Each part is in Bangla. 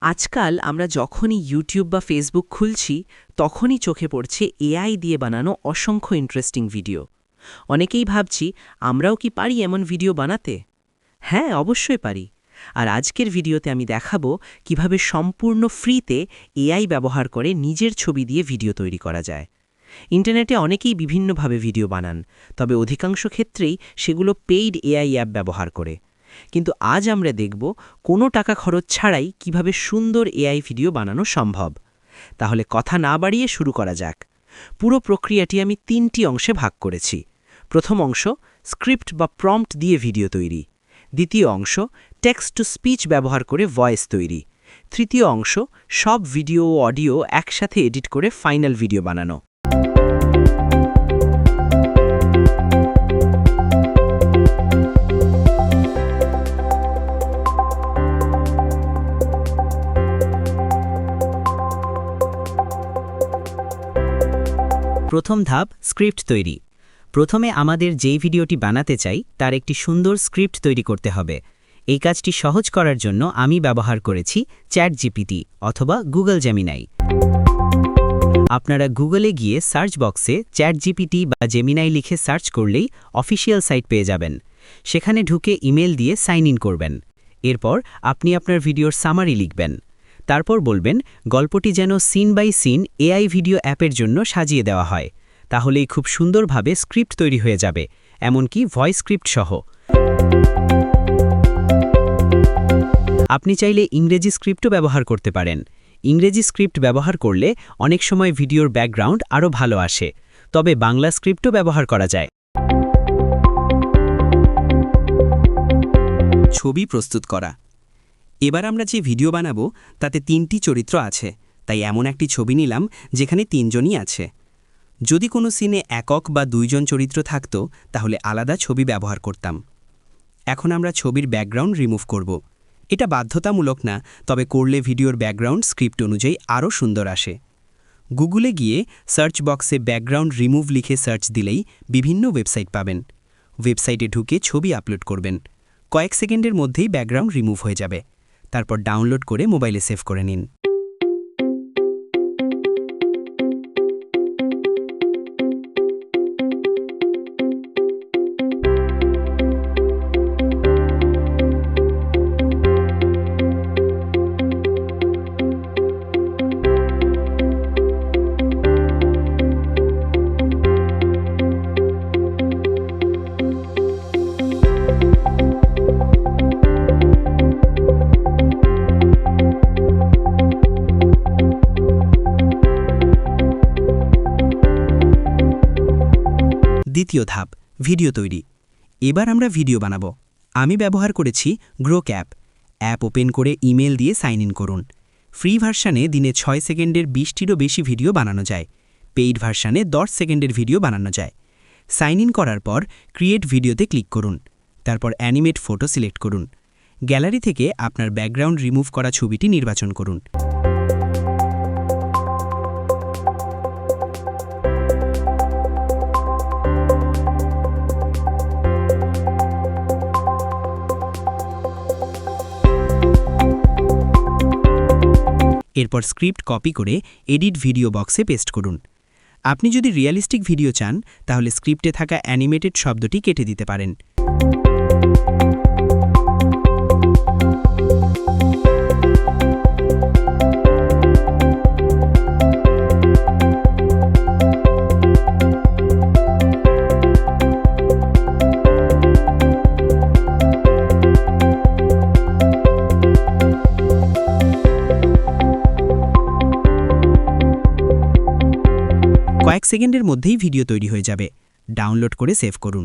আজকাল আমরা যখনই ইউটিউব বা ফেসবুক খুলছি তখনই চোখে পড়ছে এআই দিয়ে বানানো অসংখ্য ইন্টারেস্টিং ভিডিও। অনেকেই ভাবছি আমরাও কি পারি এমন ভিডিও বানাতে। হ্যাঁ, অবশ্যই পারি। আর আজকের ভিডিওতে আমি দেখাবো কিভাবে সম্পূর্ণ ফ্রিতে এআই ব্যবহার করে নিজের ছবি দিয়ে ভিডিও তৈরি করা যায়। ইন্টারনেটে অনেকেই বিভিন্নভাবে ভিডিও বানান, তবে অধিকাংশ ক্ষেত্রেই সেগুলো পেইড এআই অ্যাপ ব্যবহার করে। কিন্তু আজ আমরা দেখব কোনো টাকা খরচ ছাড়াই কিভাবে সুন্দর এআই ভিডিও বানানো সম্ভব। তাহলে কথা না বাড়িয়ে শুরু করা যাক। পুরো প্রক্রিয়াটি আমি ৩টি অংশে ভাগ করেছি। প্রথম অংশ স্ক্রিপ্ট বা প্রম্পট দিয়ে ভিডিও তৈরি। দ্বিতীয় অংশ টেক্সট টু স্পিচ ব্যবহার করে ভয়েস তৈরি। তৃতীয় অংশ সব ভিডিও ও অডিও একসাথে এডিট করে ফাইনাল ভিডিও বানানো। প্রথম ধাপ স্ক্রিপ্ট তৈরি। প্রথমে আমাদের যেই ভিডিওটি বানাতে চাই তার একটি সুন্দর স্ক্রিপ্ট তৈরি করতে হবে। এই কাজটি সহজ করার জন্য আমি ব্যবহার করেছি চ্যাটজিপিটি অথবা গুগল জেমিনাই। আপনারা গুগলে গিয়ে সার্চ বক্সে চ্যাটজিপিটি বা জেমিনাই লিখে সার্চ করলেই অফিসিয়াল সাইট পেয়ে যাবেন। সেখানে ঢুকে ইমেল দিয়ে সাইন ইন করবেন। এরপর আপনি আপনার ভিডিওর সামারি লিখবেন। তারপর বলবেন গল্পটি যেন scene by scene AI video অ্যাপের জন্য সাজিয়ে দেওয়া হয়। তাহলেই খুব সুন্দরভাবে স্ক্রিপ্ট তৈরি হয়ে যাবে, এমনকি ভয়েস স্ক্রিপ্ট সহ। আপনি চাইলে ইংরেজি স্ক্রিপ্টও ব্যবহার করতে পারেন। ইংরেজি স্ক্রিপ্ট ব্যবহার করলে অনেক সময় ভিডিওর ব্যাকগ্রাউন্ড আরও ভালো আসে, তবে বাংলা স্ক্রিপ্টও ব্যবহার করা যায়। ছবি প্রস্তুত করা। এবার আমরা যে ভিডিও বানাবো তাতে 3টি চরিত্র আছে, তাই এমন একটি ছবি নিলাম যেখানে 3জনই আছে। যদি কোনো সিনে একক বা 2জন চরিত্র থাকত তাহলে আলাদা ছবি ব্যবহার করতাম। এখন আমরা ছবির ব্যাকগ্রাউন্ড রিমুভ করব। এটা বাধ্যতামূলক না, তবে করলে ভিডিওর ব্যাকগ্রাউন্ড স্ক্রিপ্ট অনুযায়ী আরও সুন্দর আসে। গুগলে গিয়ে সার্চ বক্সে ব্যাকগ্রাউন্ড রিমুভ লিখে সার্চ দিলেই বিভিন্ন ওয়েবসাইট পাবেন। ওয়েবসাইটে ঢুকে ছবি আপলোড করবেন। কয়েক সেকেন্ডের মধ্যেই ব্যাকগ্রাউন্ড রিমুভ হয়ে যাবে। তারপর ডাউনলোড করে মোবাইলে সেভ করে নিন। দ্বিতীয় ধাপ ভিডিও তৈরি। এবার আমরা ভিডিও বানাবো। আমি ব্যবহার করেছি গ্রোক অ্যাপ ওপেন করে ইমেল দিয়ে সাইন ইন করুন। ফ্রি ভার্সানে দিনে 6 সেকেন্ডের 20টিরও বেশি ভিডিও বানানো যায়। পেইড ভার্সানে 10 সেকেন্ডের ভিডিও বানানো যায়। সাইন ইন করার পর ক্রিয়েট ভিডিওতে ক্লিক করুন। তারপর অ্যানিমেট ফটো সিলেক্ট করুন। গ্যালারি থেকে আপনার ব্যাকগ্রাউন্ড রিমুভ করা ছবিটি নির্বাচন করুন। এরপর স্ক্রিপ্ট কপি করে এডিট ভিডিও বক্সে পেস্ট করুন। আপনি যদি রিয়েলিস্টিক ভিডিও চান তাহলে স্ক্রিপ্টে থাকা অ্যানিমেটেড শব্দটি কেটে দিতে পারেন। কয়েক সেকেন্ডের মধ্যেই ভিডিও তৈরি হয়ে যাবে। ডাউনলোড করে সেভ করুন।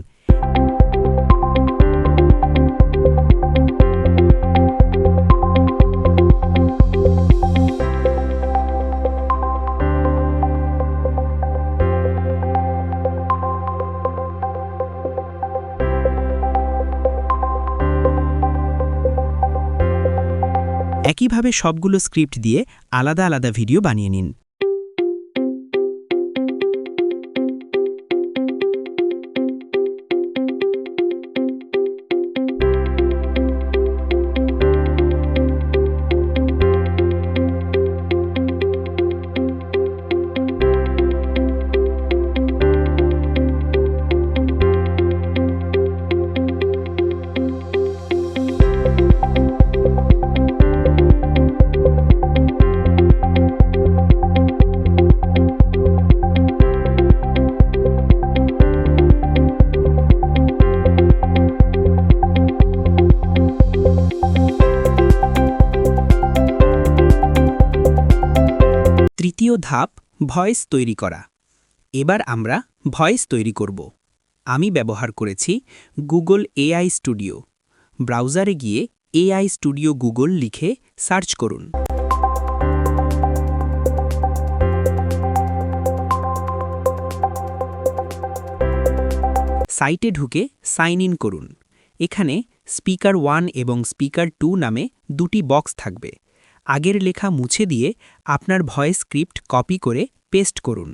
একইভাবে সবগুলো স্ক্রিপ্ট দিয়ে আলাদা আলাদা ভিডিও বানিয়ে নিন। তৃতীয় ধাপ ভয়েস তৈরি করা। এবার আমরা ভয়েস তৈরি করব। আমি ব্যবহার করেছি গুগল এআই স্টুডিও। ব্রাউজারে গিয়ে এআই স্টুডিও গুগল লিখে সার্চ করুন। সাইটে ঢুকে সাইন ইন করুন। এখানে স্পিকার 1 এবং স্পিকার 2 নামে দুটি বক্স থাকবে। আগের লেখা মুছে দিয়ে আপনার ভয়েস স্ক্রিপ্ট কপি করে পেস্ট করুন।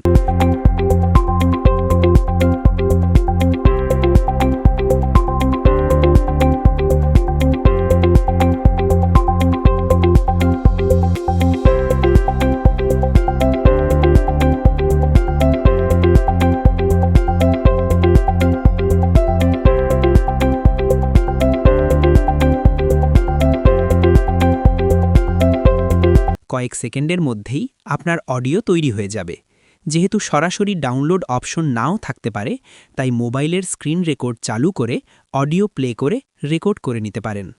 কয়েক সেকেন্ডের মধ্যেই আপনার অডিও তৈরি হয়ে যাবে। যেহেতু সরাসরি ডাউনলোড অপশন নাও থাকতে পারে, তাই মোবাইলের স্ক্রিন রেকর্ড চালু করে অডিও প্লে করে রেকর্ড করে নিতে পারেন।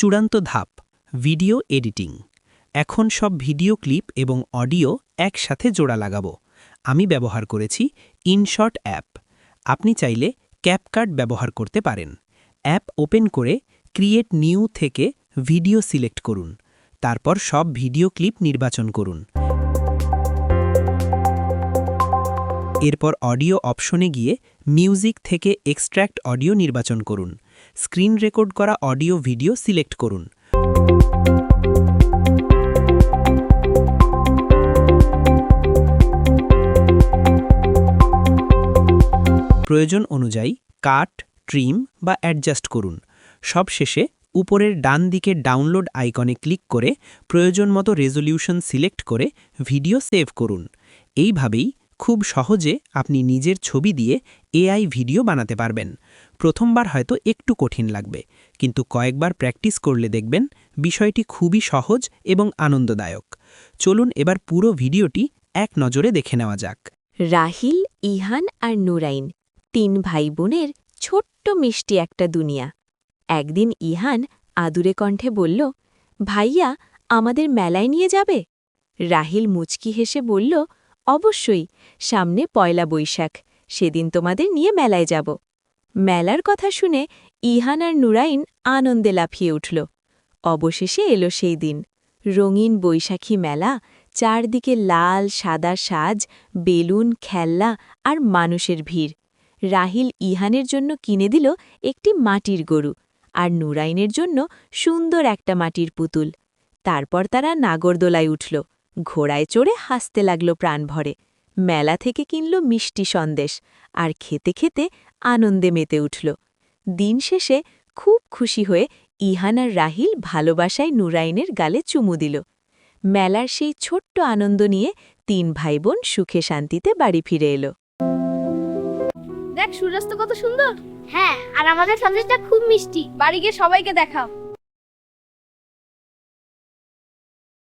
চূড়ান্ত ধাপ ভিডিও এডিটিং। এখন সব ভিডিও ক্লিপ এবং অডিও একসাথে জোড়া লাগাবো। আমি ব্যবহার করেছি ইনশট অ্যাপ। আপনি চাইলে ক্যাপকাট ব্যবহার করতে পারেন। অ্যাপ ওপেন করে ক্রিয়েট নিউ থেকে ভিডিও সিলেক্ট করুন। তারপর সব ভিডিও ক্লিপ নির্বাচন করুন। এরপর অডিও অপশনে গিয়ে মিউজিক থেকে এক্সট্র্যাক্ট অডিও নির্বাচন করুন। স্ক্রিন রেকর্ড করা অডিও ভিডিও সিলেক্ট করুন। প্রয়োজন অনুযায়ী কাট, ট্রিম বা অ্যাডজাস্ট করুন। সবশেষে উপরের ডান দিকে ডাউনলোড আইকনে ক্লিক করে প্রয়োজন মতো রেজোলিউশন সিলেক্ট করে ভিডিও সেভ করুন। এইভাবেই খুব সহজে আপনি নিজের ছবি দিয়ে এআই ভিডিও বানাতে পারবেন। প্রথমবার হয়তো একটু কঠিন লাগবে, কিন্তু কয়েকবার প্র্যাকটিস করলে দেখবেন বিষয়টি খুবই সহজ এবং আনন্দদায়ক। চলুন এবার পুরো ভিডিওটি এক নজরে দেখে নেওয়া যাক। রাহিল, ইহান আর নুরাইন 3 ভাই বোনের ছোট্ট মিষ্টি একটা দুনিয়া। একদিন ইহান আদুরে কণ্ঠে বলল, ভাইয়া, আমাদের মেলায় নিয়ে যাবে? রাহিল মুচকি হেসে বলল, অবশ্যই, সামনে পয়লা বৈশাখ, সেদিন তোমাদের নিয়ে মেলায় যাব। মেলার কথা শুনে ইহান আর নুরাইন আনন্দে লাফিয়ে উঠল। অবশেষে এলো সেই দিন। রঙিন বৈশাখী মেলা, চারদিকে লাল সাদা সাজ, বেলুন, খেলনা আর মানুষের ভিড়। রাহিল ইহানের জন্য কিনে দিল একটি মাটির গরু, আর নুরাইনের জন্য সুন্দর একটা মাটির পুতুল। তারপর তারা নাগরদোলায় উঠল, ঘোড়ায় চড়ে হাসতে লাগল প্রাণ ভরে। মেলা থেকে কিনল মিষ্টি সন্দেশ, আর খেতে খেতে আনন্দে মেতে উঠল। দিন শেষে খুব খুশি হয়ে ইহান আর রাহিল ভালোবাসায় নুরাইনের গালে চুমু দিল। মেলার সেই ছোট্ট আনন্দ নিয়ে 3 ভাই বোন সুখে শান্তিতে বাড়ি ফিরে এলো। দেখ সূর্যাস্ত কত সুন্দর। হ্যাঁ, আর আমাদের সন্দেশটা খুব মিষ্টি। বাড়ি গিয়ে সবাইকে দেখাও।